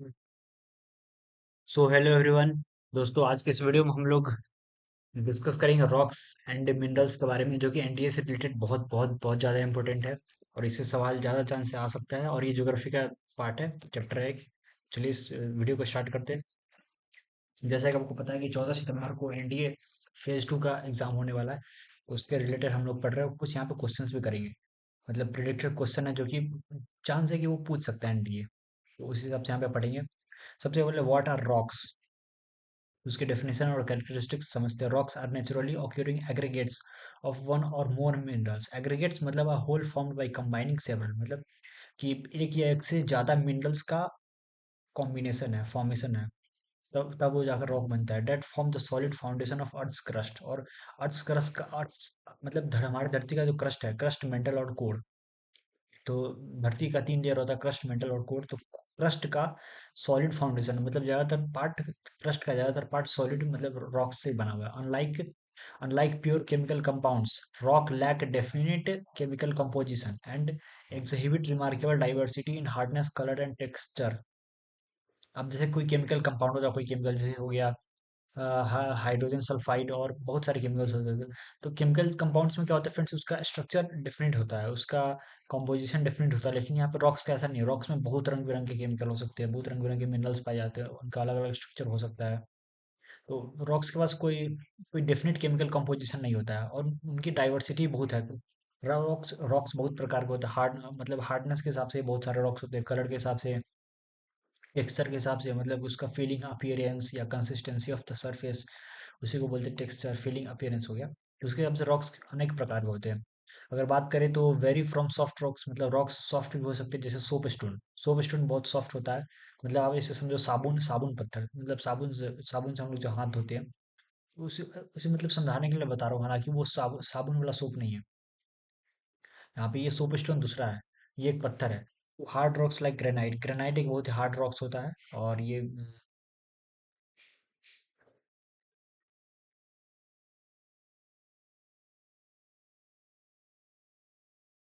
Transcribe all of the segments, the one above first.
So hello everyone. दोस्तों, आज के इस वीडियो में हम लोग डिस्कस करेंगे रॉक्स एंड मिनरल्स के बारे में, जो कि एनडीए से रिलेटेड बहुत बहुत बहुत ज़्यादा इंपॉर्टेंट है। और इससे सवाल ज़्यादा चांस से आ सकता है, और ये ज्योग्राफी का पार्ट है, चैप्टर है। चलिए इस वीडियो को स्टार्ट करते हैं। जैसा कि आपको पता है कि 14 सितंबर को एनडीए फेज 2 का एग्जाम होने वाला है। उसके रिलेटेड हम लोग पढ़ रहे हैं, कुछ यहाँ पे क्वेश्चंस भी करेंगे। मतलब प्रिडिक्टेड क्वेश्चन है, जो कि चांस है कि वो पूछ सकता है एनडीए, तो उस हिसाब से यहाँ पे पढ़ेंगे। सबसे पहले, व्हाट आर रॉक्स, उसके डेफिनेशन और कैरेक्टरिस्टिक्स समझते हैं। Rocks are naturally occurring aggregates of one और मोर मिनरल्स। एग्रीगेट्स मतलब a whole formed by combining several, मतलब कि एक या एक से ज्यादा मिनरल्स का कॉम्बिनेशन है, फॉर्मेशन है। तब तब वो जाकर रॉक बनता है। That form the solid foundation of earth's crust. और अर्थ्स क्रस्ट का अर्थ मतलब हमारी धरती का जो क्रस्ट है, क्रस्ट, मेंटल और कोर। तो धरती का 3 लेयर होता है, क्रस्ट, मेंटल और कोर। तो क्रस्ट का सॉलिड फाउंडेशन मतलब ज्यादातर पार्ट, क्रस्ट का ज्यादातर पार्ट सॉलिड मतलब रॉक से बना हुआ है। Unlike unlike pure chemical compounds, rock lack definite chemical composition and exhibit remarkable diversity in hardness, color and texture। अब जैसे कोई केमिकल कंपाउंड होता है, कोई केमिकल जैसे हो गया हाइड्रोजन सल्फाइड, और बहुत सारे केमिकल्स होते हैं। तो केमिकल कंपाउंड्स में क्या होता है फ्रेंड्स, उसका स्ट्रक्चर डिफरेंट होता है, उसका कॉम्पोजिशन डिफरेंट होता है। लेकिन यहाँ पे रॉक्स का ऐसा नहीं है। रॉक्स में बहुत रंग बिरंगे केमिकल हो सकते हैं, बहुत रंग बिरंगे मिनरल्स पाए जाते हैं, उनका अलग अलग स्ट्रक्चर हो सकता है। तो रॉक्स के पास कोई कोई डेफिनेट केमिकल कंपोजिशन नहीं होता है, और उनकी डाइवर्सिटी बहुत है। रॉक्स रॉक्स बहुत प्रकार के होते हैं। हार्ड मतलब हार्डनेस के हिसाब से बहुत सारे रॉक्स होते हैं, कलर के हिसाब से, टेक्सचर के हिसाब से, मतलब उसका फीलिंग अपीयरेंस या कंसिस्टेंसी ऑफ द सरफेस, उसी को बोलते हैं टेक्सचर, फीलिंग अपीयरेंस हो गया। उसके हिसाब से रॉक्स अनेक प्रकार के होते हैं। अगर बात करें तो वेरी फ्रॉम सॉफ्ट रॉक्स, मतलब रॉक्स सॉफ्ट भी हो सकते हैं, जैसे सोप स्टोन। सोप स्टोन बहुत सॉफ्ट होता है। मतलब आप इसे समझो साबुन, साबुन पत्थर, मतलब साबुन से हम लोग जो हाथ धोते हैं, उसे उसे मतलब समझाने के लिए बता रहा हूँ। हालांकि वो साबुन वाला सोप नहीं है। यहाँ पे ये सोप स्टोन दूसरा है, ये एक पत्थर है। Hard rocks like granite, granite एक बहुत ही हार्ड रॉक्स होता है। और ये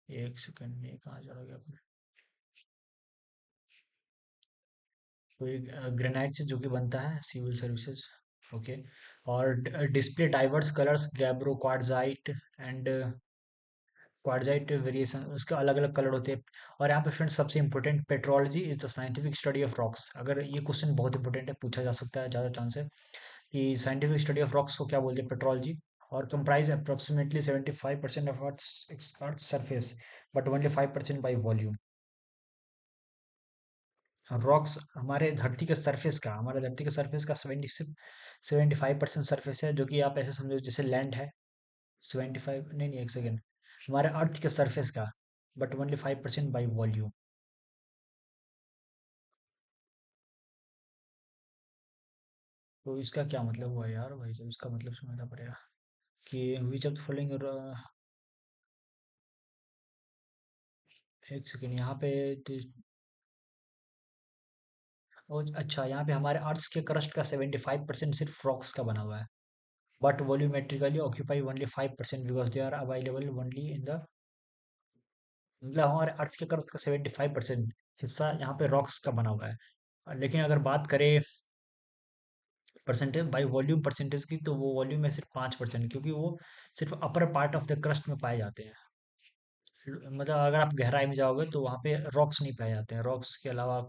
एक सेकंड, ये कहाँ चला गया अपने। तो ये ग्रेनाइट से जो कि बनता है सिविल सर्विसेज। ओके। और display diverse colours, gabbro, quartzite and quartzite variation, उसके अलग अलग कलर होते हैं। और यहाँ पे फ्रेंड्स सबसे important, petrology is the scientific study of rocks. अगर ये क्वेश्चन बहुत इंपॉर्टेंट है, पूछा जा सकता है, ज़्यादा चांस है कि साइंटिफिक स्टडी ऑफ रॉक्स को क्या बोलते हैं, पेट्रोलॉजी। और comprise approximately 75% of earth surface, but only 5% by volume. Rocks हमारे धरती के सरफेस का 75% सरफेस है, जो कि आप ऐसे समझो जैसे लैंड है। 75 नहीं नहीं, एक सेकेंड, हमारे अर्थ के सरफेस का, बट ओनली 5% बाई वॉल्यूम। तो इसका क्या मतलब हुआ यार भाई, जब इसका मतलब समझना पड़ेगा कि विच ऑफ द फॉलोइंग। एक सेकेंड यहाँ पे अच्छा, यहाँ पे हमारे अर्थ के क्रस्ट का 75% सिर्फ रॉक्स का बना हुआ है। But volumetrically occupy only 5% because they are available only in the, मतलब हमारे अर्थ के क्रस्ट का 75% हिस्सा यहाँ पे रॉक्स का बना हुआ है। लेकिन अगर बात करें परसेंटेज बाई वॉल्यूम परसेंटेज की, तो वो वॉल्यूम है सिर्फ 5%, क्योंकि वो सिर्फ upper part of the crust में पाए जाते हैं। मतलब अगर आप गहराई में जाओगे तो वहाँ पे रॉक्स नहीं पाए जाते हैं। रॉक्स के अलावा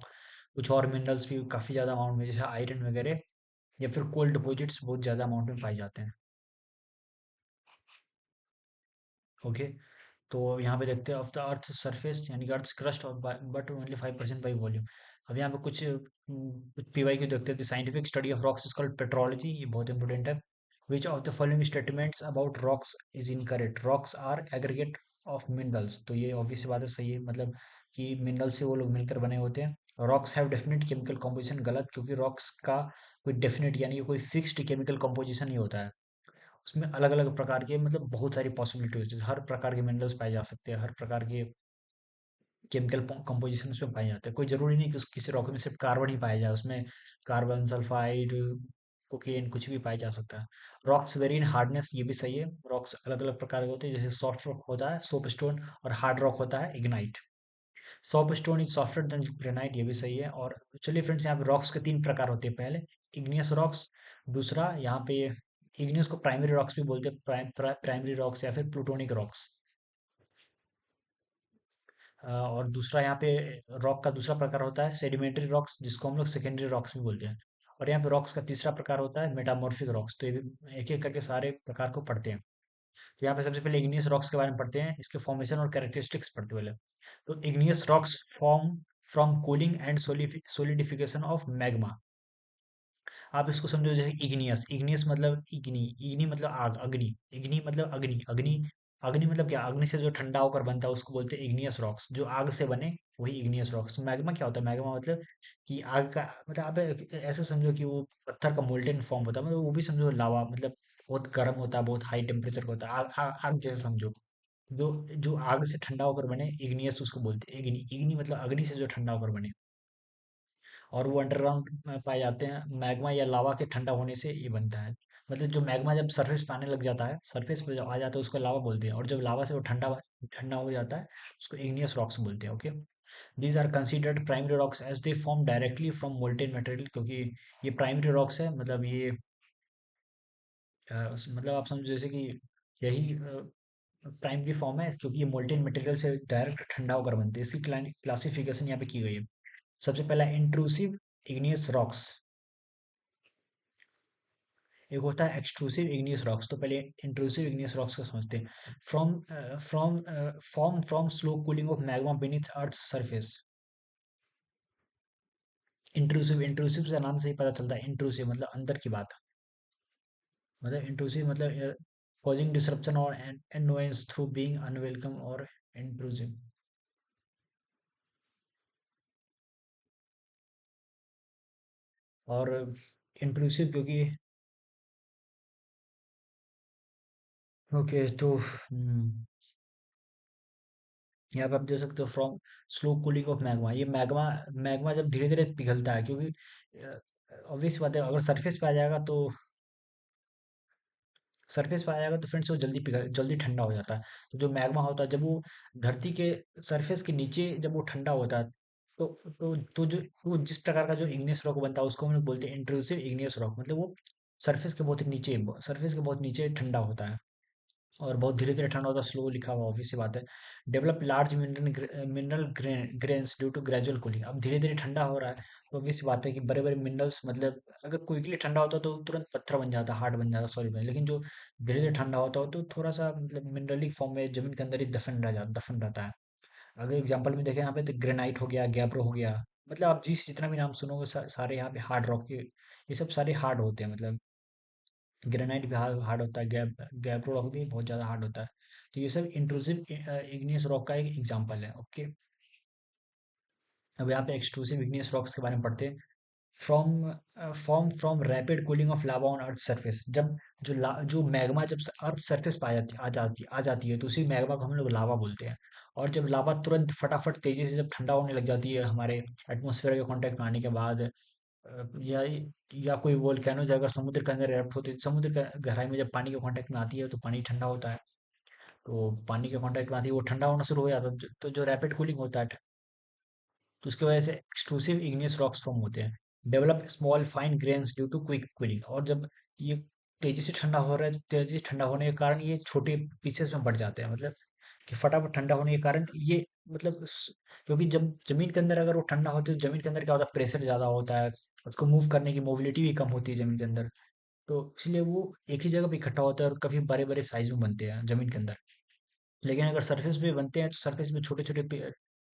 कुछ और मिनरल्स भी काफ़ी ज़्यादा अमाउंट में, जैसे आयरन वगैरह, या फिर कोल डिपॉजिट्स बहुत ज़्यादा अमाउंट में पाए जाते हैं। ओके। तो यहाँ पे देखते हैं ऑफ द अर्थ सरफेस, यानी कि अर्थ क्रस्ट, और बट ओनली 5% बाई वॉल्यूम। अब यहाँ पे कुछ पीवाई को देखते हैं। Scientific study of rocks is called petrology, ये बहुत इंपॉर्टेंट है। Which of the following statements about rocks is incorrect, rocks are aggregate of minerals. तो ये ऑब्वियस सी बात है, सही है, मतलब कि मिनरल से वो लोग मिलकर बने होते हैं। Rocks have definite chemical composition, गलत, क्योंकि रॉक्स का कोई डेफिनेट यानी कि कोई फिक्स्ड केमिकल कॉम्पोजिशन नहीं होता है। उसमें अलग अलग प्रकार के, मतलब बहुत सारी पॉसिबिलिटी होती है, हर प्रकार के मिनरल्स पाए जा सकते हैं, हर प्रकार के केमिकल कंपोजिशन उसमें पाए जाते हैं। कोई जरूरी नहीं कि किसी रॉक में सिर्फ कार्बन ही पाया जाए, उसमें कार्बन, सल्फाइड, कोकेन, कुछ भी पाया जा सकता है। रॉक्स वेरी इन हार्डनेस, ये भी सही है। रॉक्स अलग अलग प्रकार के होते हैं, जैसे सॉफ्ट रॉक होता है सोप स्टोन, और हार्ड रॉक होता है ignite. Soft stone is softer then granite, ये भी सही है। और चलिए फ्रेंड्स, यहाँ पे रॉक्स के तीन प्रकार होते हैं। पहले इग्नियस रॉक्स, दूसरा यहाँ पे इग्नियस को प्राइमरी रॉक्स भी बोलते हैं, प्राइमरी रॉक्स या फिर प्लूटोनिक रॉक्स। और दूसरा यहाँ पे रॉक का दूसरा प्रकार होता है सेडिमेंट्री रॉक्स, जिसको हम लोग सेकेंडरी रॉक्स भी बोलते हैं। और यहाँ पे रॉक्स का तीसरा प्रकार होता है मेटामॉर्फिक रॉक्स। तो ये भी एक एक करके सारे प्रकार को पढ़ते हैं। तो यहाँ पे सबसे पहले इग्नियस रॉक्स के बारे में पढ़ते हैं, इसके फॉर्मेशन और कैरेक्टरिस्टिक्स पढ़ते हैं पहले। तो igneous rocks form from cooling and solidification of magma. आप इसको समझो जैसे इग्नियस, इग्नियस मतलब इग्नि, इग्नि मतलब आग, अग्नि, इग्नि मतलब अग्नि, अग्नि, अग्नि मतलब क्या, अग्नि से जो ठंडा होकर बनता है उसको बोलते हैं इग्नियस रॉक्स, जो आग से बने वही इग्नियस रॉक्स। मैग्मा क्या होता है, मैग्मा मतलब कि आग का, मतलब आप ऐसे समझो कि वो पत्थर का मोल्टेन फॉर्म होता है, मतलब वो भी समझो लावा, मतलब बहुत गर्म होता है, बहुत हाई टेम्परेचर का होता है, आग आग आग जैसे समझो। जो जो आग से ठंडा होकर बने इग्नियस उसको बोलते हैं इग्नि, इग्नि मतलब अग्नि से जो ठंडा होकर बने। और वो अंडरग्राउंड में पाए जाते हैं, मैग्मा या लावा के ठंडा होने से ये बनता है। मतलब जो मैग्मा जब सरफेस पे आने लग जाता है, सरफेस पे जब आ जाता है उसको लावा बोलते हैं, और जब लावा से वो ठंडा ठंडा हो जाता है उसको इग्नियस रॉक्स बोलते हैं। Okay, these are considered primary rocks as they form directly from molten material, क्योंकि ये प्राइमरी रॉक्स है, मतलब ये मतलब आप समझो जैसे कि यही प्राइमरी फॉर्म है, क्योंकि ये मोल्टेन मटेरियल से डायरेक्ट ठंडा होकर बनते हैं। इसकी क्लासिफिकेशन यहाँ पे की गई है। सबसे पहला इंट्रूसिव इग्नियस रॉक्स, एक होता है एक्सट्रूसिव इग्नियस रॉक्स। तो पहले इंट्रूसिव इग्नियस रॉक्स को समझते हैं। From from form from slow cooling of magma beneath earth surface. Intrusive, intrusive से नाम से ही पता चलता है, इंट्रूसिव मतलब अंदर की बात, मतलब इंट्रूसिव मतलब कॉजिंग डिसरप्शन और annoyance थ्रू बीइंग अनवेलकम और इंट्रूसिव। और इंट्रूसिव क्योंकि, ओके तो यहाँ पे आप देख सकते हो from slow cooling of magma, ये मैग्मा, मैग्मा जब धीरे धीरे पिघलता है, क्योंकि ऑब्वियस बात है, अगर सरफेस पे आ जाएगा तो, सरफेस पे आ जाएगा तो फ्रेंड्स वो जल्दी पिघल, जल्दी ठंडा हो जाता है। तो जो मैग्मा होता है जब वो धरती के सरफेस के नीचे जब वो ठंडा होता है, तो तो जिस प्रकार का जो इग्नियस रॉक बनता है उसको हम लोग बोलते हैं इंट्रूसिव इग्नियस रॉक। मतलब वो सरफेस के बहुत नीचे, सरफेस के बहुत नीचे ठंडा होता है, और बहुत धीरे धीरे ठंडा होता है, स्लो लिखा हुआ, ऑब्वियस सी बात है। Develop large mineral grains due to gradual cooling, अब धीरे धीरे ठंडा हो रहा है तो ऑब्वियस सी बात है कि बड़े बड़े मिनरल्स, मतलब अगर क्विकली ठंडा होता तो तुरंत पत्थर बन जाता, हार्ड बन जाता, सॉरी भाई, लेकिन जो धीरे धीरे ठंडा होता हो तो थोड़ा सा मतलब मिनरलिक फॉर्म में जमीन के अंदर ही दफन रहता है। अगर एग्जाम्पल में देखें यहाँ पे, तो ग्रेनाइट हो गया, गैब्रो हो गया, मतलब आप जितना भी नाम सुनोगे सारे यहाँ पे हार्ड रॉक के, ये सब सारे हार्ड होते हैं। मतलब ग्रेनाइट भी हार्ड होता है, गैब्रो रॉक भी बहुत ज़्यादा हार्ड होता है। तो ये सब इंट्रूसिव इग्नियस रॉक का एक एग्जांपल है। ओके, अब यहाँ पे एक्सट्रूसिव इग्नियस रॉक्स के बारे में पढ़ते हैं। From from rapid cooling of lava on earth surface, जब जो मैग्मा जब अर्थ सरफेस पे आ जाती है तो उसी मैग्मा को हम लोग लावा बोलते हैं। और जब लावा तुरंत फटाफट तेजी से जब ठंडा होने लग जाती है हमारे एटमॉस्फेयर के कांटेक्ट में आने के बाद, या कोई वोल्केनो अगर समुद्र के अंदर एरप्ट होती है, समुद्र के गहराई में जब पानी के कांटेक्ट में आती है तो पानी ठंडा होता है। तो पानी के कांटेक्ट में आती है वो ठंडा होना शुरू हो जाता है, तो जो रैपिड कूलिंग होता है तो उसकी वजह से एक्सट्रूसिव इग्नियस रॉक्स फॉर्म होते हैं। Develop small fine grains due to quick cooling, और जब ये तेजी से ठंडा हो रहा है तो तेजी से ठंडा होने के कारण ये छोटे पीसेस में बढ़ जाते हैं, मतलब कि फटाफट ठंडा होने के कारण ये, मतलब क्योंकि जब जमीन के अंदर अगर वो ठंडा होती है तो जमीन के अंदर क्या होता है, प्रेशर ज्यादा होता है, उसको मूव करने की मोबिलिटी भी कम होती है जमीन के अंदर। तो इसलिए वो एक ही जगह पे इकट्ठा होता है और काफी बड़े बड़े साइज में बनते हैं जमीन के अंदर। लेकिन अगर सरफेस पे बनते हैं तो सरफेस में छोटे छोटे,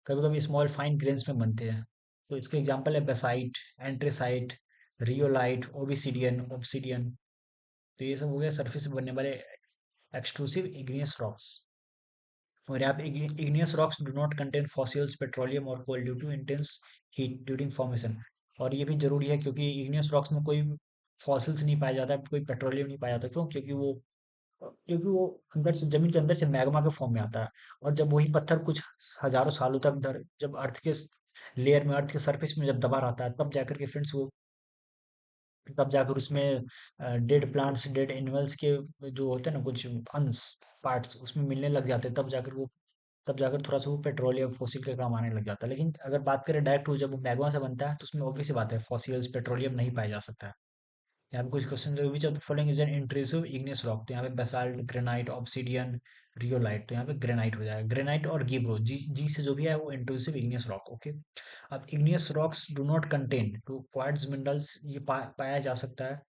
कभी कभी स्मॉल फाइन ग्रेन्स में बनते हैं। तो इसके एग्जांपल है बेसाइट, एंट्रेसाइट, रियोलाइट, ओबिसिडियन, ऑब्सिडियन। तो ये सब हो गया सरफेस पे बनने वाले एक्सट्रूसिव इग्नियस रॉक्स। और यहाँ पे igneous rocks do not contain fossils, petroleum और coal due to intense heat during formation. और ये भी जरूरी है क्योंकि इग्नियस रॉक्स में कोई फॉसिल्स नहीं पाया जाता, कोई पेट्रोलियम नहीं पाया जाता। क्यों? क्योंकि वो अंदर से, जमीन के अंदर से मैग्मा के फॉर्म में आता है। और जब वही पत्थर कुछ हजारों सालों तक जब अर्थ के लेयर में, अर्थ के सरफेस में जब दबा रहता है, तब जाकर के फ्रेंड्स वो, तब जाकर उसमें डेड प्लांट्स, डेड एनिमल्स के जो होते हैं ना कुछ अंश, पार्ट्स उसमें मिलने लग जाते हैं, तब जाकर वो तब जाकर थोड़ा सा वो पेट्रोलियम फॉसिल के काम आने लग जाता है। लेकिन अगर बात करें डायरेक्ट जब वो मैग्मा से बनता है तो उसमें ऑब्वियस सी बात है फॉसिल्स पेट्रोलियम नहीं पाया जा सकता है। यहाँ पे कुछ क्वेश्चन जो विच of the following is N intrusive igneous rock, तो यहाँ पे बेसाल्ट, ग्रेनाइट, ऑब्सीडियन, रियोलाइट, तो यहाँ पे ग्रेनाइट हो जाएगा। ग्रेनाइट और गिब्रो, जी जी से जो भी है वो इंट्रूसिव इग्नियस रॉक। ओके, अब igneous rocks do not contain two quartz minerals, ये पाया जा सकता है।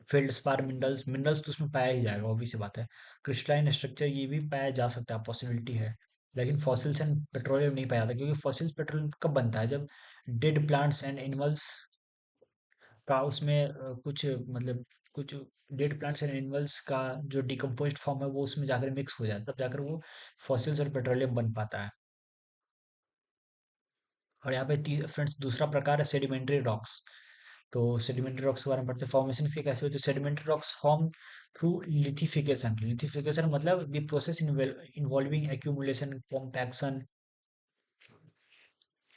फेल्डस्पार मिनरल्स, मिनरल्स तो उसमें पाया ही जाएगा, ऑब्वियस सी बात है। क्रिस्टलाइन स्ट्रक्चर ये भी पाया जा सकता है, पॉसिबिलिटी है। लेकिन फॉसिल्स एंड पेट्रोलियम नहीं पाया जाता, क्योंकि फॉसिल्स पेट्रोलियम कब बनता है, जब डेड प्लांट्स एंड एनिमल्स का उसमें कुछ मतलब कुछ डेड प्लांट्स एंड एनिमल्स का जो डिकम्पोज्ड फॉर्म है वो उसमें जाकर मिक्स हो जाता है, तब जाकर वो फॉसिल्स और पेट्रोलियम बन पाता है। और यहाँ पे फ्रेंड्स दूसरा प्रकार है सेडिमेंट्री रॉक्स। तो सेडिमेंट्री रॉक्स के बारे में पढ़ते हैं। फॉर्मेशन इसके कैसे होते हैं? Sedimentary rocks form through lithification. Lithification मतलब the process involving accumulation, compaction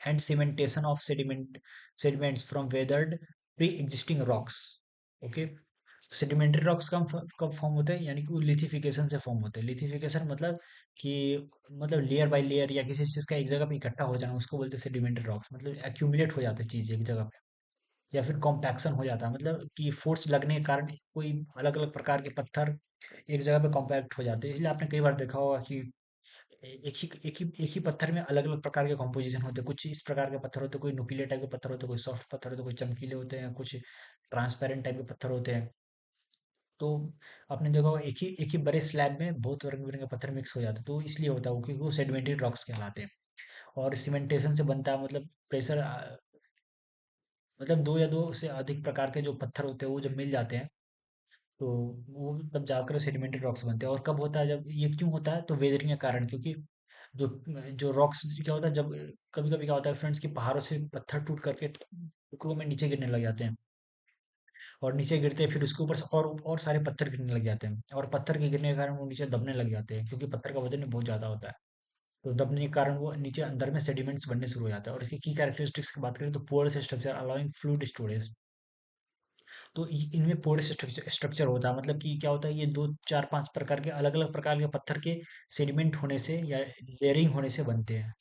and cementation of sediments from weathered pre-existing rocks। Okay, sedimentary rocks कब फॉर्म होते हैं, यानी कि वो लिथिफिकेशन से फॉर्म होते हैं। लिथिफिकेशन मतलब कि मतलब लेयर बाय लेयर या किसी चीज का एक जगह पे इकट्ठा हो जाना, उसको बोलते हैं सेडिमेंट्री रॉक्स। मतलब एक्यूमुलेट हो जाते हैं चीज एक जगह पे, या फिर कॉम्पैक्शन हो जाता है, मतलब कि फोर्स लगने के कारण कोई अलग अलग प्रकार के पत्थर एक जगह पे कॉम्पैक्ट हो जाते हैं। इसलिए आपने कई बार देखा होगा कि एक ही पत्थर में अलग अलग प्रकार के कॉम्पोजिशन होते हैं। कुछ इस प्रकार के पत्थर होते हैं, कोई नुकीले टाइप के पत्थर होते हैं, कोई सॉफ्ट पत्थर होते हैं, कोई चमकीले होते हैं, कुछ ट्रांसपेरेंट टाइप के पत्थर होते हैं। तो अपने जगह एक ही बड़े स्लैब में बहुत रंग बिरंगे पत्थर मिक्स हो जाते हैं, तो इसलिए होता है वो, क्योंकि वो सेडिमेंट्री रॉक्स कहलाते हैं। और सीमेंटेशन से बनता है, मतलब प्रेशर, मतलब दो या दो से अधिक प्रकार के जो पत्थर होते हैं वो जब मिल जाते हैं तो वो तब जाकर सेडिमेंट्री रॉक्स बनते हैं। और कब होता है, जब ये क्यों होता है, तो वेदरिंग के कारण। क्योंकि जो जो रॉक्स क्या होता है, जब कभी कभी क्या होता है फ्रेंड्स, कि पहाड़ों से पत्थर टूट करके टुकड़ों में नीचे गिरने लग जाते हैं, और नीचे गिरते हैं फिर उसके ऊपर से और सारे पत्थर गिरने लग जाते हैं, और पत्थर के गिरने के कारण वो नीचे दबने लग जाते हैं, क्योंकि पत्थर का वजन बहुत ज़्यादा होता है। तो दबने के कारण वो नीचे अंदर में सेडिमेंट्स बनने शुरू हो जाता है। और इसकी की कैरेक्टरिस्टिक्स की बात करें तो porous structure allowing fluid storage. तो इनमें पोरस स्ट्रक्चर स्ट्रक्चर होता है, मतलब कि क्या होता है, ये दो चार पांच प्रकार के अलग अलग प्रकार के पत्थर के सेडिमेंट होने से या लेयरिंग होने से बनते हैं।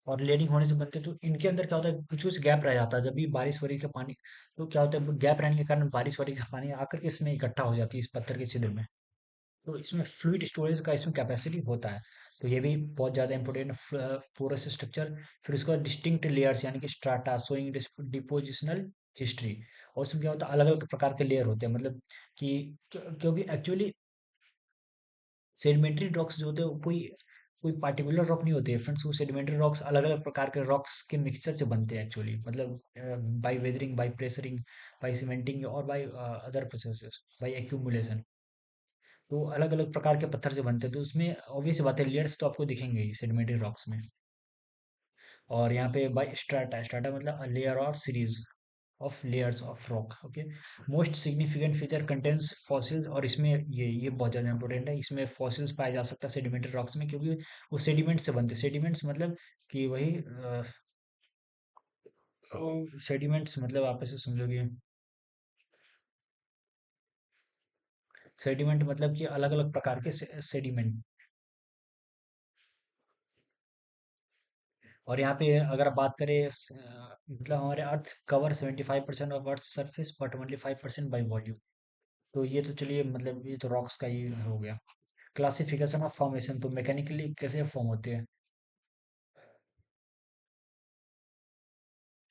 और लेयरिंग होने से बनते हैं, तो इनके अंदर क्या होता है, कुछ कुछ गैप रह जाता है जब भी बारिश वारिश का पानी, तो क्या होता है गैप रहने के कारण बारिश वारिश का पानी आकर के इसमें इकट्ठा हो जाती है इस पत्थर के छिद्र में। तो इसमें फ्लूइड स्टोरेज का इसमें कैपेसिटी होता है। तो ये भी बहुत ज़्यादा इंपॉर्टेंट पोरस स्ट्रक्चर। फिर उसके बाद डिस्टिंक्ट लेयर्स यानी कि स्ट्राटा शोइंग डिपोजिशनल हिस्ट्री। और उसमें क्या होता है, अलग अलग प्रकार के लेयर होते हैं, मतलब कि क्योंकि एक्चुअली सेडिमेंट्री रॉक्स जो होते हैं वो कोई पार्टिकुलर रॉक नहीं होते हैं फ्रेंड्स। वो सेडिमेंट्री रॉक्स अलग अलग प्रकार के रॉक्स के मिक्सचर से बनते हैं एक्चुअली, मतलब by weathering, by pressuring, by cementing और by other processes, by accumulation. तो अलग अलग प्रकार के पत्थर से बनते हैं, तो उसमें ऑब्वियस बात है लेयर्स तो आपको दिखेंगे ही सेडिमेंट्री रॉक्स में। और यहाँ पे बाय स्ट्राटा, स्ट्राटा मतलब लेयर और series of layers of rock. Okay, most significant feature contains fossils. और इसमें ये बहुत ज़्यादा इंपॉर्टेंट है, इसमें फॉसिल्स पाया जा सकता है सेडिमेंट्री रॉक्स में, क्योंकि वो सेडिमेंट से बनते हैं। सेडिमेंट्स मतलब कि वही सेडिमेंट्स मतलब आप ऐसे समझोगे, सेडिमेंट मतलब कि अलग अलग प्रकार के सेडिमेंट। और यहाँ पे अगर आप बात करें मतलब हमारे earth cover 75% of earth surface but only 5% by volume. तो ये तो चलिए, मतलब ये तो रॉक्स का ही हो गया। क्लासिफिकेशन ऑफ फॉर्मेशन, तो मैकेनिकली कैसे फॉर्म होते हैं।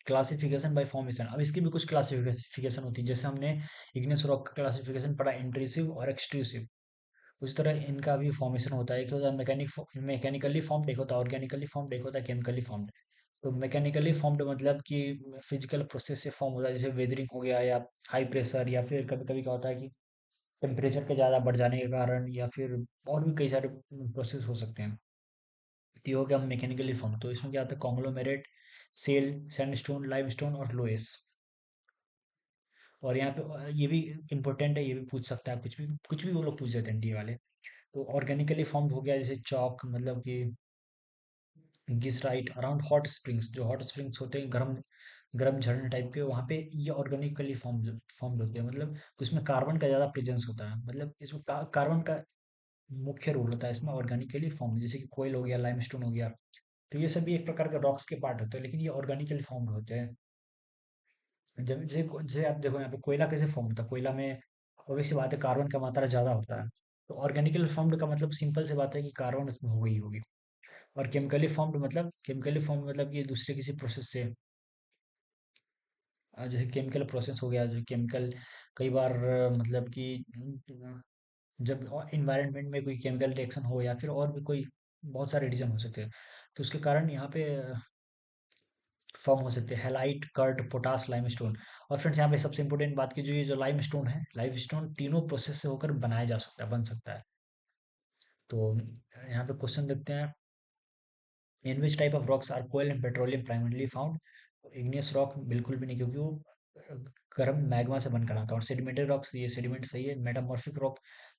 क्लासिफिकेशन बाय फॉर्मेशन, अब इसकी भी कुछ क्लासिफिकेशन होती है, जैसे हमने इग्नियस रॉक का क्लासिफिकेशन पढ़ा इंट्रूसिव और एक्सट्रूसिव। उसी तरह इनका भी फॉर्मेशन होता है, एक होता है मैकेनिकली फॉर्म्ड, एक होता है ऑर्गेनिकली फॉर्म्ड, एक होता है केमिकली फॉर्म्ड। तो मैकेनिकली फॉर्म्ड मतलब कि फिजिकल प्रोसेस से फॉर्म होता है, जैसे वेदरिंग हो गया, या हाई प्रेशर, या फिर कभी कभी क्या होता है कि टेम्परेचर के ज़्यादा बढ़ जाने के कारण, या फिर और भी कई सारे प्रोसेस हो सकते हैं। तो ये हो गया मैकेनिकली फॉर्म। तो इसमें क्या होता है, कॉन्ग्लोमेरेट, सेल, सैंडस्टोन, लाइमस्टोन और लोएस। और यहाँ पे ये भी इंपॉर्टेंट है, ये भी पूछ सकता है, कुछ भी वो लोग पूछ देते हैं डी वाले। तो ऑर्गेनिकली फॉर्म्ड हो गया जैसे चॉक, मतलब कि गिसराइट अराउंड हॉट स्प्रिंग्स, जो हॉट स्प्रिंग्स होते हैं गर्म गर्म झरने टाइप के, वहाँ पे ये ऑर्गेनिकली फॉर्म होते हैं। मतलब उसमें कार्बन का ज़्यादा प्रेजेंस होता है, मतलब इसमें कार्बन का मुख्य रोल होता है इसमें ऑर्गेनिकली फॉर्म, जैसे कि कोयल हो गया, लाइमस्टोन हो गया। तो ये सभी एक प्रकार के रॉक्स के पार्ट होते हैं, लेकिन ये ऑर्गेनिकली फॉर्म्ड होते हैं। जब जैसे जैसे आप देखो यहाँ पे कोयला कैसे फॉर्म होता है, कोयला में obvious सी बात है कार्बन का मात्रा ज़्यादा होता है। तो ऑर्गेनिकली फॉर्म्ड का मतलब सिंपल सी बात है कि कार्बन उसमें होगी ही होगी। और केमिकली फॉर्म मतलब ये दूसरे किसी प्रोसेस से, जैसे केमिकल प्रोसेस हो गया, जो केमिकल कई बार मतलब कि जब इन्वायरमेंट में कोई केमिकल रिएक्शन हो या फिर और भी कोई बहुत सारे रीजन हो सकते हैं, तो उसके कारण यहाँ पे फॉर्म हो सकते हैं हैलाइट, कर्ट, पोटास, लाइमस्टोन। और फ्रेंड्स यहाँ पे सबसे इंपॉर्टेंट बात की, जो ये जो लाइमस्टोन है, लाइमस्टोन तीनों प्रोसेस से होकर बनाया जा सकता है, बन सकता है। तो यहाँ पे क्वेश्चन देखते हैं, in which type of rocks are coal and petroleum primarily found. Igneous rock बिल्कुल भी नहीं, क्योंकि वो गर्म मैग्मा से बनकर आता है। और सेडिमेंटरी रॉक्स, ये सेडिमेंट सही है। मेटामॉर्फिक रॉक,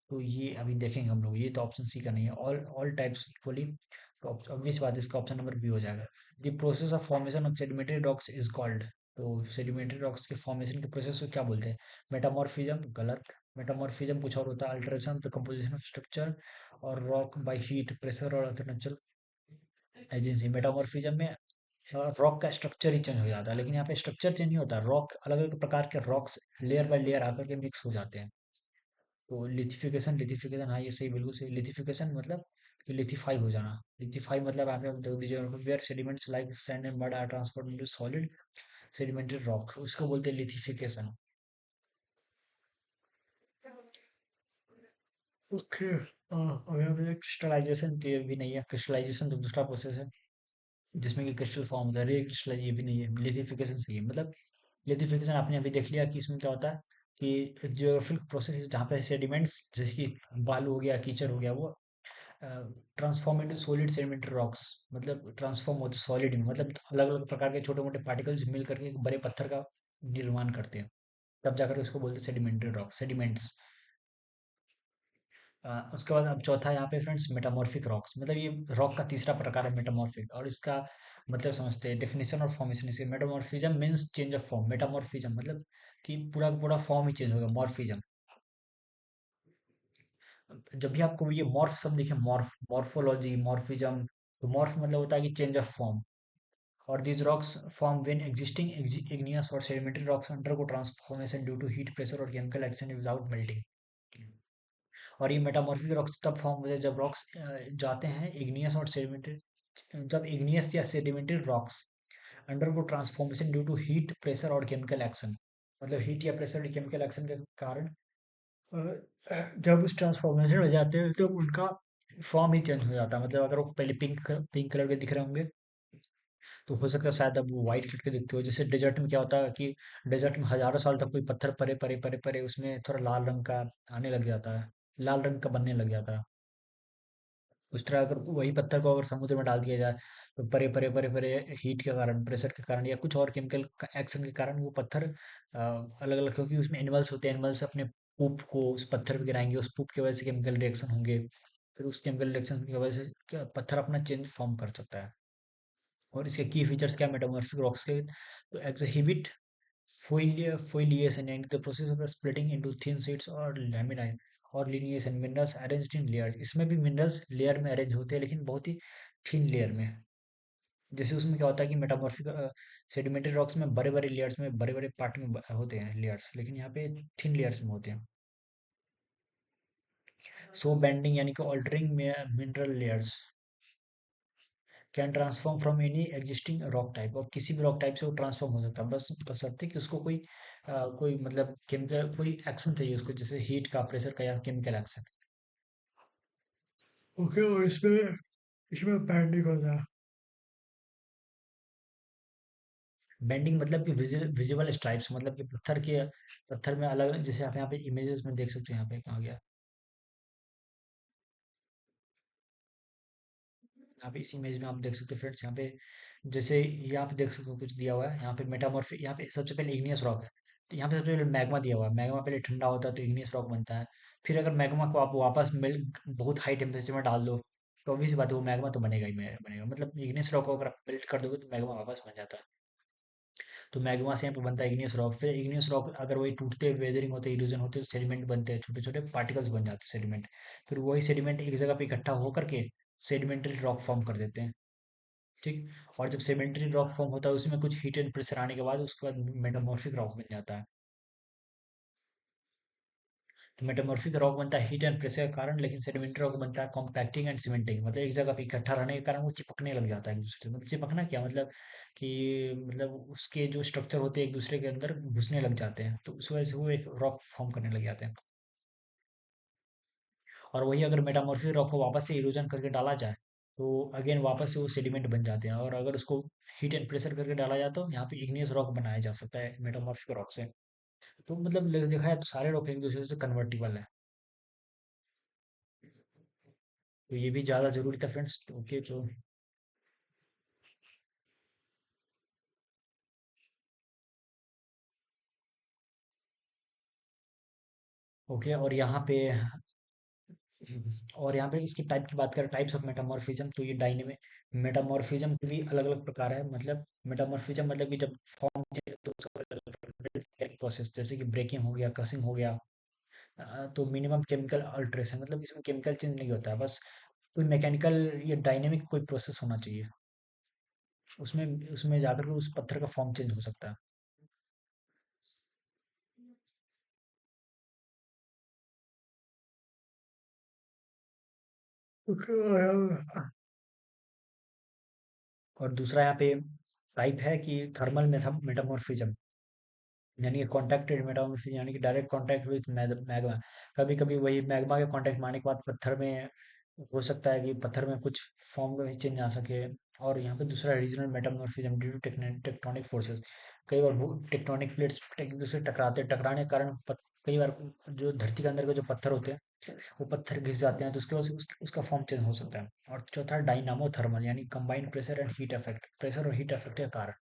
तो ये अभी देखेंगे हम लोग, ये तो ऑप्शन सी का नहीं है। ऑल ऑल टाइप्स इक्वली, तो ऑब्वियस बात है, इसका ऑप्शन नंबर बी हो जाएगा। The process of formation of sedimentary rocks is called, तो सेडिमेंटरी रॉक्स के फॉर्मेशन के प्रोसेस को क्या बोलते हैं? मेटामॉर्फिज्म, गलत। मेटामॉर्फिज्म कुछ और होता है, alteration of the composition of structure और रॉक बाय हीट, प्रेशर और अदर नेचुरल एजेंसी। मेटामॉर्फिज्म में रॉक का स्ट्रक्चर ही चेंज हो जाता है, लेकिन यहाँ पे स्ट्रक्चर चेंज नहीं होता, रॉक अलग अलग प्रकार के रॉक्स लेयर बाय लेयर आकर के मिक्स हो जाते हैं। तो लिथिफिकेशन, लिथिफिकेशन, हाँ ये सही, बिल्कुल सही। लिथिफिकेशन मतलब कि लिथिफाई हो जाना। लिथिफाई मतलब आप देख दीजिए, where sediments like sand and mud are transform into solid sedimentary rock, उसको बोलते हैं लिथिफिकेशन। ओके, अभी हमें क्रिस्टलाइजेशन तो ये भी नहीं है, क्रिस्टलाइजेशन तो दूसरा प्रोसेस है जिसमें कि क्रिस्टल फॉर्म होता है। रीक्रिस्टलाइज ये भी नहीं है, लिथिफिकेशन सही है। मतलब लिथिफिकेशन आपने अभी देख लिया कि इसमें क्या होता है, कि एक जियोग्राफिक प्रोसेस है जहाँ पे सेडिमेंट्स, जैसे कि बालू हो गया, कीचड़ हो गया, वो transform into solid sedimentary rocks, मतलब ट्रांसफॉर्म होते सॉलिड में, मतलब अलग अलग प्रकार के छोटे मोटे पार्टिकल्स मिल करके एक बड़े पत्थर का निर्माण करते हैं। तब जाकर उसको बोलते हैं सेडिमेंट्री रॉक, सेडिमेंट्स। उसके बाद अब चौथा यहाँ पे फ्रेंड्स, मेटामॉर्फिक रॉक्स, मतलब ये रॉक का तीसरा प्रकार है मेटामॉर्फिक। और इसका मतलब समझते हैं, डेफिनेशन और फॉर्मेशन इसके। Metamorphism means change of form. Metamorphism मतलब कि पूरा का पूरा फॉर्म ही चेंज होगा। मॉर्फिज्म, जब भी आपको ये मॉर्फ शब्द दिखे, मॉर्फ, मॉर्फोलॉजी, मॉर्फिज्म, तो मॉर्फ मतलब होता है कि चेंज ऑफ फॉर्म। और these rocks form when existing igneous or sedimentary rocks undergo transformation due to heat, pressure और chemical action without melting। और ये मेटामॉर्फिक रॉक्स तब फॉर्म होते हैं जब रॉक्स जाते हैं इग्नियस और सेडिमेंट्री, जब इग्नियस या sedimentary rocks undergo transformation due to heat, pressure और केमिकल एक्शन। मतलब हीट या प्रेशर और केमिकल एक्शन के कारण जब उस ट्रांसफॉर्मेशन हो जाते हैं तो उनका फॉर्म ही चेंज हो जाता है। मतलब अगर वो पहले पिंक पिंक कलर के दिख रहे होंगे, तो हो सकता है शायद अब वो व्हाइट कलर के दिखते हो। जैसे डेजर्ट में क्या होता है कि डेजर्ट में हजारों साल तक कोई पत्थर परे परे परे परे उसमें थोड़ा लाल रंग का आने लग जाता है, लाल रंग का बनने लग जाता है। उस तरह अगर वही पत्थर को अगर समुद्र में डाल दिया जाए, तो परे परे परे परे हीट के कारण, प्रेशर के कारण या कुछ और केमिकल एक्शन के कारण वो पत्थर अलग अलग, क्योंकि उसमें एनिमल्स होते हैं, एनिमल्स अपने पूप को उस पत्थर पे गिराएंगे, उस पूप की वजह से केमिकल रिएक्शन होंगे। फिर उस केमिकल रिएक्शन की वजह से पत्थर अपना चेंज फॉर्म कर सकता है। और इसके की फीचर्स क्या मेटामॉर्फिक रॉक्स के, तो exhibit foliation and the process of splitting into thin sheets or laminae और lineation, minerals arranged in layers। इसमें भी मिनरल्स लेयर में अरेंज होते हैं, लेकिन बहुत ही थिन लेयर में। जैसे उसमें क्या होता है कि मेटामॉर्फिक सेडिमेंट्री रॉक्स में बड़े बड़े लेयर्स में, बड़े बड़े पार्ट में होते हैं लेयर्स, लेकिन यहाँ पे थिन लेयर्स में होते हैं। सो बेंडिंग यानी कि altering mineral layers can transform from any existing rock type, और किसी भी रॉक टाइप से वो ट्रांसफॉर्म हो सकता है, बस बशर्ते कि उसको कोई मतलब केमिकल कोई एक्शन चाहिए उसको, जैसे हीट का, प्रेशर का या केमिकल एक्शन। ओके, और इसमें इसमें बैंडिंग होता है। बेंडिंग मतलब कि विजिबल स्ट्राइप्स, मतलब कि पत्थर में अलग, जैसे आप यहाँ पे इमेजेस में देख सकते हो, यहाँ पे कहाँ गया, यहाँ पे इस इमेज में आप देख सकते हो फ्रेंड्स, यहाँ पे जैसे यहाँ पे देख सकते हो कुछ दिया हुआ है, यहाँ पे मेटामॉर्फिक, यहाँ पे सबसे पहले इग्नियस रॉक है। तो यहाँ पे सबसे पहले मैग्मा दिया हुआ है, मैग्मा पहले ठंडा होता है तो इग्नियस रॉक बनता है। फिर अगर मैग्मा को आप वापस मिल बहुत हाई टेम्परेचर में डाल दो, तो obvious सी बात है वो मैग्मा तो बनेगा ही बनेगा। मतलब इग्नियस रॉक को अगर आप मेल्ट कर दोगे तो मैग्मा वापस बन जाता है। तो मैग्मा से यहाँ पे बनता है इग्नियस रॉक। फिर इग्नियस रॉक अगर वही टूटते वेदरिंग होते इरोजन होते तो सेडिमेंट बनते हैं, छोटे छोटे पार्टिकल्स बन जाते हैं सेडिमेंट। फिर वही सेडिमेंट एक जगह पे इकट्ठा होकर के सेडिमेंट्री रॉक फॉर्म कर देते हैं। ठीक। और जब सेडिमेंट्री रॉक फॉर्म होता है उसमें कुछ हीट एंड प्रेशर आने के बाद उसके बाद मेटामॉर्फिक रॉक बन जाता है। तो मेटामॉर्फिक रॉक बनता है हीट एंड प्रेशर के कारण, लेकिन सेडिमेंट्री रॉक बनता है कॉम्पैक्टिंग एंड सीमेंटिंग, मतलब एक जगह पे इकट्ठा रहने के कारण वो चिपकने लग जाता है एक दूसरे से। मतलब चिपकना क्या मतलब कि मतलब उसके जो स्ट्रक्चर होते हैं एक दूसरे के अंदर घुसने लग जाते हैं, तो उस वजह से वो एक रॉक फॉर्म करने लग जाते हैं। और वही अगर मेटामॉर्फिक रॉक को वापस से इरोजन करके डाला जाए तो अगेन वापस से वो सेडिमेंट बन जाते हैं। और अगर उसको हीट एंड प्रेशर करके डाला जाए तो यहाँ पे इग्नियस रॉक बनाया जा सकता है मेटामॉर्फिक रॉक से। तो मतलब देखा जाए तो सारे रॉक एक दूसरे से कन्वर्टिबल है। तो ये भी ज़्यादा जरूरी था फ्रेंड्स। ओके तो ओके। और यहाँ पे इसकी टाइप की बात करें, टाइप्स ऑफ मेटामॉर्फिज्म, तो ये डायनेमिक मेटामॉर्फिज्म के भी अलग अलग प्रकार है। मतलब मेटामॉर्फिज्म मतलब कि जब फॉर्म चेंज तो उसका अलग प्रोसेस, जैसे कि ब्रेकिंग हो गया, कसिंग हो गया। तो मिनिमम केमिकल अल्ट्रेशन, मतलब इसमें केमिकल चेंज नहीं होता है, बस कोई मैकेनिकल या डायनेमिक कोई प्रोसेस होना चाहिए। उसमें उसमें जाकर के उस पत्थर का फॉर्म चेंज हो सकता है। और दूसरा यहाँ पे टाइप है कि थर्मल मेटामॉर्फिज्म, यानी कि कॉन्टैक्टेड मेटामॉर्फिज्म, यानी कि डायरेक्ट कॉन्टैक्ट विद मैग्मा। कभी कभी वही मैग्मा के कॉन्टैक्ट में आने के बाद पत्थर में हो सकता है कि पत्थर में कुछ फॉर्म में चेंज आ सके। और यहाँ पे दूसरा regional metamorphism due to tectonic forces. कई बार टेक्टोनिक प्लेट्स एक दूसरे से टकराते हैं, टकराने के कारण कई बार जो धरती के अंदर के जो पत्थर होते हैं वो पत्थर घिस जाते हैं, तो उसके वजह से उसका फॉर्म चेंज हो सकता है। और चौथा डायनामो थर्मल, यानी combined pressure and heat effect, pressure और हीट इफेक्ट के कारण।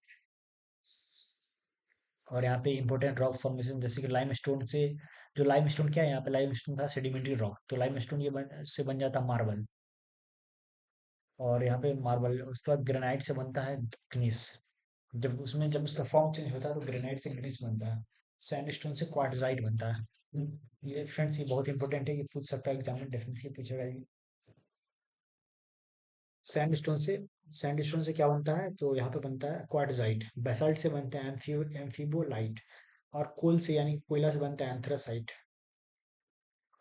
और यहाँ पे इंपॉर्टेंट रॉक फॉर्मेशन जैसे कि लाइमस्टोन से, जो लाइमस्टोन क्या है, यहाँ पे लाइमस्टोन था सेडिमेंट्री रॉक, तो लाइमस्टोन से बन जाता मार्बल। और यहाँ पे मार्बल उसके बाद ग्रेनाइट से बनता है ग्नीस। जब उसका फॉर्म चेंज होता है तो ग्रेनाइट से ग्नीस बनता है। सैंडस्टोन से क्वार्टजाइट बनता है। ये फ्रेंड्स ये बहुत इंपॉर्टेंट है, ये पूछ सकता है एग्जाम में, डेफिनेटली पूछेगा ये। सैंडस्टोन से सैंडस्टोन से क्या बनता है, तो यहाँ पे बनता है क्वार्टजाइट। बेसाल्ट से बनता है एम्फीबोलाइट। और कोल से यानी कोयला से बनता है एंथ्रासाइट।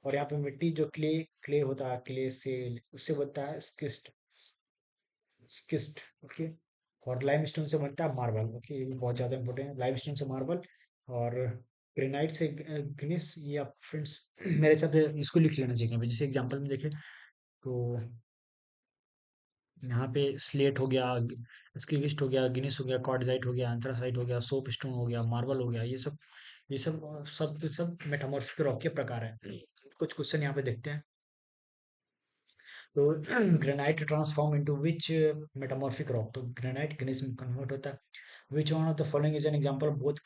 और यहाँ पे मिट्टी जो क्ले क्ले होता है, क्ले से उससे बनता है स्किस्ट। ओके। और लाइमस्टोन से बनता है मार्बल। ओके, ये भी बहुत ज्यादा इंपॉर्टेंट है, लाइमस्टोन से मार्बल। और ग्रेनाइट से ग्नीस। ये आप फ्रेंड्स मेरे हिसाब से इसको लिख लेना चाहिए, जैसे एग्जांपल में देखें तो यहाँ पे स्लेट हो गया, स्कीगिस्ट हो गया, गिनीस हो गया, क्वार्टजाइट हो गया, एंथ्रासाइट हो गया, सोप स्टोन हो गया, मार्बल हो गया। ये सब मेटामॉर्फिक रॉक के प्रकार हैं। कुछ क्वेश्चन यहाँ पे देखते हैं। तो ग्रेनाइट ट्रांसफॉर्म इनटू विच मेटामॉर्फिक रॉक, तो ग्रेनाइट ग्नीस में कन्वर्ट होता है। Which one of the following is an example both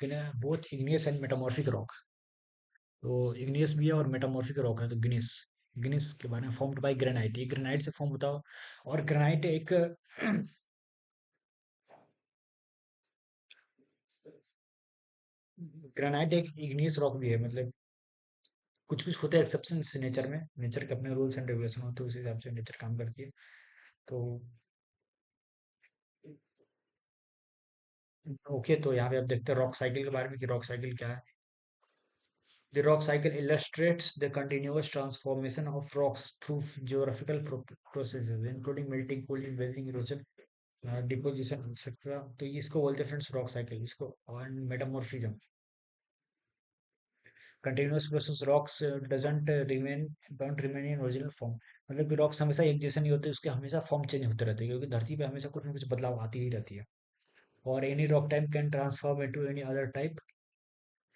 igneous and metamorphic rock. तो इग्नियस भी है और मेटामॉर्फिक रॉक है, तो ग्नीस ग्नीस के बारे में, फॉर्म्ड बाय ग्रेनाइट, ये ग्रेनाइट से फॉर्म होता है। और ग्रेनाइट एक ग्रेनाइट एक इग्नियस रॉक भी है। मतलब कुछ कुछ होते हैं एक्सेप्शन नेचर में, नेचर के अपने रूल्स एंड रेगुलेशन होते हैं, उस हिसाब से नेचर काम करती है। तो ओके, तो यहाँ पे आप देखते हैं रॉक साइकिल के बारे में कि रॉक साइकिल क्या है। The rock cycle illustrates the continuous transformation of rocks through geographical processes, including melting, cooling, weathering, erosion, deposition, etc. तो ये इसको बोलते हैं फ्रेंड्स रॉक साइकिल, इसको। और metamorphism, continuous process, rocks don't remain in original form. मतलब कि rocks हमेशा एक जैसे नहीं होते, उसके हमेशा फॉर्म चेंज होते रहते हैं, क्योंकि धरती पे हमेशा कुछ ना कुछ बदलाव आती ही रहती है। और any rock type can transform into any other type,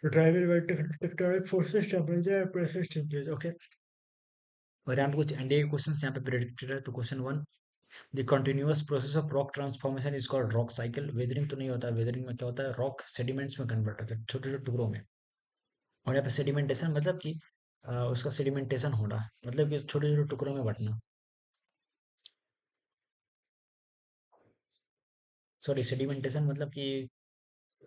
driven by tectonic forces, temperature, pressure changes. Okay. और यहाँ पे कुछ एनडीए के क्वेश्चन यहाँ पे प्रेडिक्टेड है। तो question one, the continuous process of rock transformation is called rock cycle. Weathering तो नहीं होता है, वेदरिंग में क्या होता है, रॉक सेडिमेंट्स में कन्वर्ट होता है छोटे छोटे टुकड़ों में। और यहाँ पे सेडिमेंटेशन मतलब कि उसका सेडिमेंटेशन होना, मतलब कि छोटे छोटे टुकड़ों में बंटना। सॉरी, सेडिमेंटेशन मतलब कि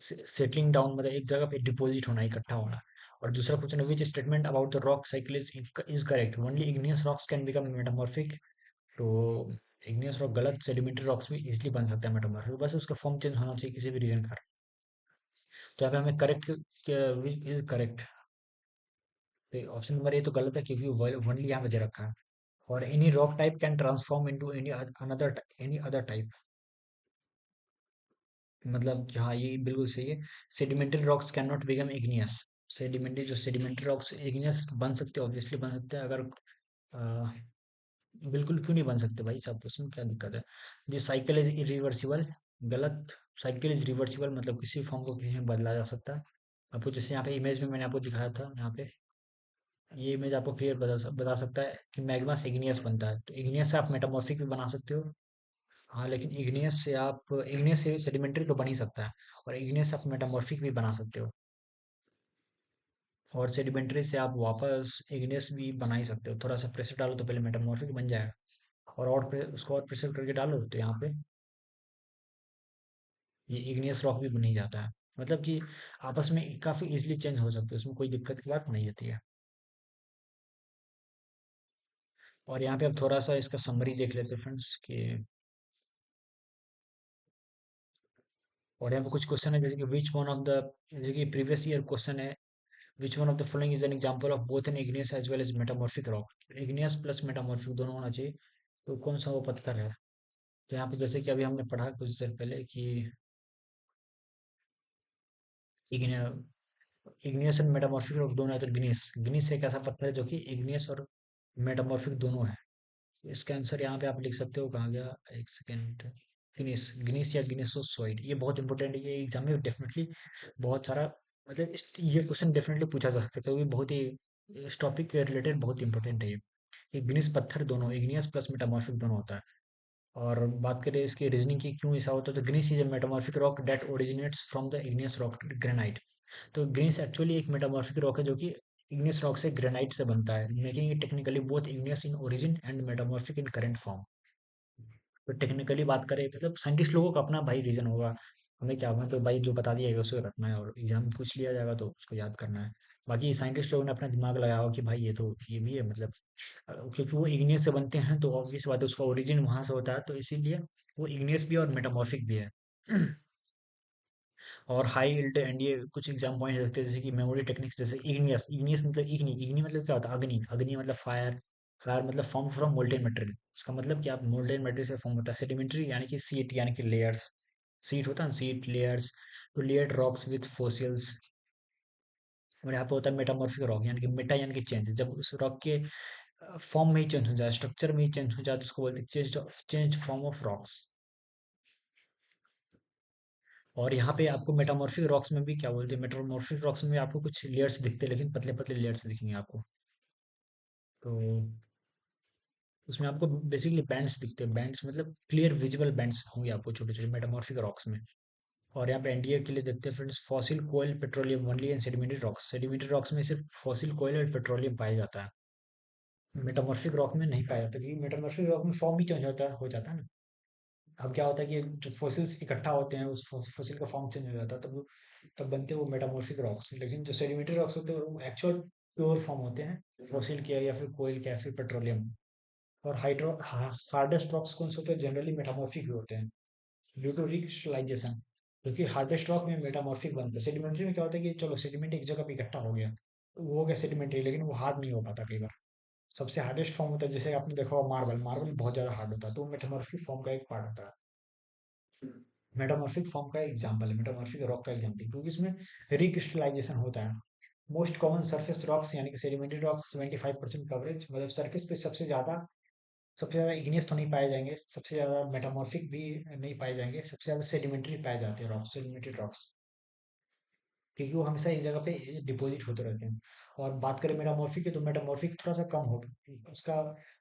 सेटलिंग डाउन मतलब एक जगह पे डिपॉजिट होना, इकट्ठा होना। और दूसरा क्वेश्चन है, which statement about the rock cycle is correct, only igneous rocks can become metamorphic. तो इग्नियस रॉक गलत, सेडिमेंट्री रॉक्स भी इजिली बन सकता है मेटामॉर्फिक, बस उसका फॉर्म चेंज होना चाहिए किसी भी रीजन का। तो यहाँ पे हमें करेक्ट इज करेक्ट, तो ऑप्शन नंबर ए तो गलत है क्योंकि ओनली यहाँ पे दे रखा है। और any rock type can transform into any other type, मतलब कि हाँ ये बिल्कुल सही है। Sedimentary rocks can not become igneous, sedimentary rocks igneous बन सकते हैं, ऑब्वियसली बन सकते हैं। अगर अ, बिल्कुल क्यों नहीं बन सकते भाई साहब, तो उसमें क्या दिक्कत है। ये साइकिल इज इरिवर्सिबल, गलत। साइकिल इज रिवर्सिबल मतलब किसी फॉर्म को किसी में बदला जा सकता है। आपको जैसे यहाँ पे इमेज में मैंने आपको दिखाया था, यहाँ पे ये इमेज आपको क्लियर बता सकता है कि मैग्मा से इग्नियस बनता है, तो इग्नियस से आप मेटामॉर्फिक भी बना सकते हो। हाँ लेकिन इग्नियस से सेडिमेंट्री तो बन ही सकता है, और इग्नियस से आप मेटामॉर्फिक भी बना सकते हो। और सेडिमेंट्री से आप वापस इग्नियस भी बना ही सकते हो, थोड़ा सा प्रेशर डालो तो पहले मेटामॉर्फिक बन जाएगा। उसको और प्रेशर करके डालो तो यहाँ पे ये इग्नियस रॉक भी बन ही जाता है। मतलब कि आपस में काफी इजीली चेंज हो सकते हैं, उसमें कोई दिक्कत की बात नहीं होती है। और यहाँ पे अब थोड़ा सा इसका समरी देख लेते हैं फ्रेंड्स कि, और यहाँ पे कुछ क्वेश्चन है जैसे कि विच वन ऑफ द, जैसे कि प्रीवियस ईयर क्वेश्चन है, which one of the following is an example of both an igneous as well as metamorphic rock. Igneous plus metamorphic दोनों होना चाहिए, तो कौन सा वो पत्थर है। तो यहाँ पे जैसे कि अभी हमने पढ़ा कुछ देर पहले कि इग्नियस एंड मेटामॉर्फिक रॉक दोनों है, तो ग्नीस ग्नीस एक ऐसा पत्थर है जो कि इग्नियस और मेटामॉर्फिक दोनों है। इसका आंसर यहाँ पे आप लिख सकते हो, कहाँ गया, एक सेकेंड। ग्नीस ग्नीस या ग्नीसोसॉइड, ये बहुत इंपॉर्टेंट है, ये एग्जाम में डेफिनेटली बहुत सारा, मतलब ये क्वेश्चन डेफिनेटली पूछा जा सकता है क्योंकि बहुत ही इस टॉपिक के रिलेटेड बहुत इंपॉर्टेंट है ये ग्नीस पत्थर दोनों इग्नियस प्लस मेटामॉर्फिक दोनों होता है। और बात करें इसकी रीजनिंग की क्यों ऐसा होता है, तो gneiss is a metamorphic rock that originates from the igneous rock granite. तो ग्रीस एक्चुअली एक मेटामॉर्फिक रॉक है जो कि इग्नियस रॉक से ग्रेनाइट से बनता है, making it technically both igneous in origin and metamorphic in current form. तो टेक्निकली बात करें मतलब साइंटिस्ट लोगों का अपना भाई रीजन होगा, हमें क्या होगा, तो भाई जो बता दिया गया उसको रखना है, और एग्जाम में पूछ लिया जाएगा तो उसको याद करना है। बाकी साइंटिस्ट लोगों ने अपना दिमाग लगाया हो कि भाई ये तो ये भी है, मतलब क्योंकि वो इग्नियस से बनते हैं तो ऑब्वियस बात है उसका ओरिजिन वहां से होता है, तो इसीलिए वो इग्नियस भी और मेटामॉर्फिक भी है। और हाई यील्ड एंड ये कुछ एग्जाम पॉइंट रखते हैं जैसे कि मेमोरी टेक्निक्स, जैसे इग्नियस इग्नियस मतलब इग्नी इग्नी मतलब क्या होता है, अग्नि अग्नि मतलब फायर, फायर मतलब फॉर्म फ्रॉम मोल्टेन मटेरियल, इसका मतलब कि आप मोल्टेन मटेरियल से फॉर्म होता है। सेडिमेंट्री यानी कि सीट यानी कि लेयर्स, सीट होता है ना, सीट लेयर्स, तो लेयर्ड रॉक्स विद फॉसिल्स। और यहाँ पे होता है मेटामॉर्फिक रॉक यानी कि मेटा यानी कि चेंज, जब उस रॉक के फॉर्म में ही चेंज हो जाए, स्ट्रक्चर में ही चेंज हो जाए, तो उसको बोलते हैं चेंज फॉर्म ऑफ रॉक्स। और यहाँ पे आपको मेटामॉर्फिक रॉक्स में भी क्या बोलते हैं, मेटामॉर्फिक रॉक्स में भी आपको कुछ लेयर्स दिखते हैं लेकिन पतले पतले लेयर्स दिखेंगे आपको। तो उसमें आपको बेसिकली बैंड्स दिखते हैं, बैंड्स मतलब क्लियर विजिबल बैंड्स होंगे आपको छोटे छोटे मेटामॉर्फिक रॉक्स में। और यहाँ पे एनडीए के लिए देखते हैं फ्रेंड्स, फॉसिल कोयल petroleum only and sedimentary rocks, sedimentary rocks में सिर्फ फॉसिल कोयल और पेट्रोलियम पाया जाता है, मेटामॉर्फिक रॉक में नहीं पाया जाता, क्योंकि मेटामॉर्फिक रॉक में फॉर्म ही चेंज होता है ना। अब क्या होता है कि जो फोसिल्स इकट्ठा होते हैं उस फोसिल का फॉर्म चेंज हो जाता है, तब बनते हैं वो मेटामॉर्फिक रॉक्स। लेकिन जो सेडिमेंट्री रॉक्स होते हैं वो एक्चुअल प्योर फॉर्म होते हैं, फोसिल के या फिर कोयल के या फिर पेट्रोलियम। और हार्डेस्ट रॉक्स कौन से होते हैं, जनरली मेटामॉर्फिक ही होते हैं ड्यू टू रिक्रिस्टलाइजेशन, क्योंकि हार्डेस्ट रॉक में मेटामॉर्फिक बनते हैं। सेडिमेंट्री में क्या होता है कि चलो सेडिमेंट एक जगह पे इकट्ठा हो गया तो वो हो गया सेडिमेंट्री, लेकिन वो हार्ड नहीं हो पाता कई बार। सबसे हार्डेस्ट फॉर्म होता है, जैसे आपने देखा होगा मार्बल, मार्बल बहुत ज्यादा हार्ड होता है, तो वो मेटामॉर्फिक फॉर्म का एक पार्ट होता है। मेटामॉर्फिक फॉर्म का एग्जांपल है, मेटामॉर्फिक रॉक का एग्जांपल, क्योंकि इसमें रिक्रिस्टलाइजेशन होता है। मोस्ट कॉमन सरफेस रॉक्स यानी कि सेडिमेंट्री रॉक्स 75% कवरेज, मतलब सरफेस पे सबसे ज्यादा इग्नियस तो नहीं पाए जाएंगे, सबसे ज्यादा मेटामॉर्फिक भी नहीं पाए जाएंगे, सबसे ज्यादा सेडिमेंट्री पाए जाते हैं रॉक्स, सेडिमेंट्री रॉक्स, क्योंकि वो हमेशा एक जगह पे डिपॉजिट होते रहते हैं। और बात करें मेटामॉर्फिक की, तो मेटामॉर्फिक थोड़ा सा कम हो, उसका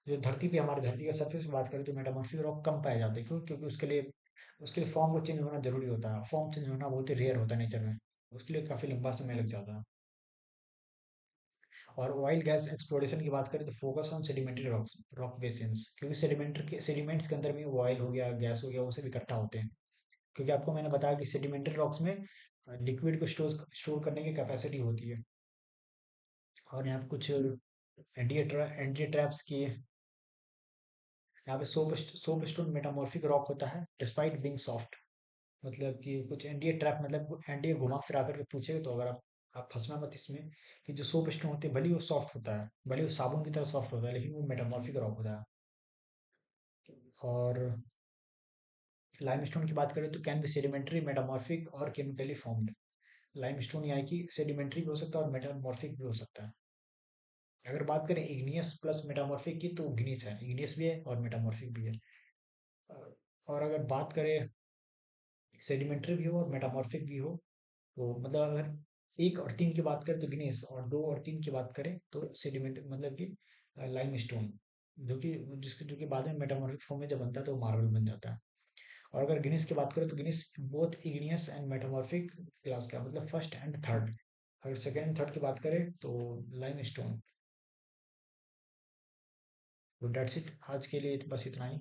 जो धरती पे हमारी धरती का सरफेस बात करें तो मेटामॉर्फिक रॉक कम पाए जाते हैं, क्यों, क्योंकि उसके लिए फॉर्म को चेंज होना जरूरी होता है, फॉर्म चेंज होना बहुत ही रेयर होता है नेचर में, उसके लिए काफी लंबा समय लग जाता है। और ऑयल गैस एक्सप्लोरेशन की बात करें तो focus on sedimentary rocks rock basins, क्योंकि सेडिमेंट्स के अंदर में ऑयल हो गया, गैस हो गया, वो सब इकट्ठा होते हैं। क्योंकि आपको मैंने बताया कि सेडिमेंट्री रॉक्स में लिक्विड को स्टोर करने की कैपेसिटी होती है। और यहाँ पे कुछ एंटी ट्रैप्स की, यहाँ पे सोप स्टोन मेटामॉर्फिक रॉक होता है डिस्पाइट बीइंग सॉफ्ट। मतलब कि कुछ एनडीए ट्रैप, मतलब एनडीए घुमा फिरा करके पूछेगा तो अगर आप फंसना मत इसमें कि जो सोप स्टोन होते हैं भले ही वो सॉफ्ट होता है, भले ही वो साबुन की तरह सॉफ्ट होता है, लेकिन वो मेटामॉर्फिक रॉक होता है। और लाइमस्टोन की बात करें तो कैन बी सेडिमेंट्री, मेटामॉर्फिक और केमिकली फॉर्म्ड। लाइमस्टोन यानी कि सेडिमेंट्री भी हो सकता है और मेटामॉर्फिक भी हो सकता है। अगर बात करें इग्नियस प्लस मेटामॉर्फिक की, तो इग्नियस है, इग्नियस भी है और मेटामॉर्फिक भी है। और अगर बात करें सेडिमेंट्री भी हो और मेटामॉर्फिक भी हो, तो मतलब अगर एक और तीन की बात करें तो ग्नेस, और दो और तीन की बात करें तो सेडिमेंट, मतलब कि लाइम स्टोन, जो कि बाद में मेटामॉर्फिक फॉर्म में जब बनता है तो मार्बल बन जाता है। और अगर गिनीस की बात करें तो Guinness both igneous and metamorphic class का, मतलब फर्स्ट एंड थर्ड। अगर सेकेंड एंड थर्ड की बात करें तो लाइम स्टोन। तो डेट्स इट, आज के लिए बस इतना ही।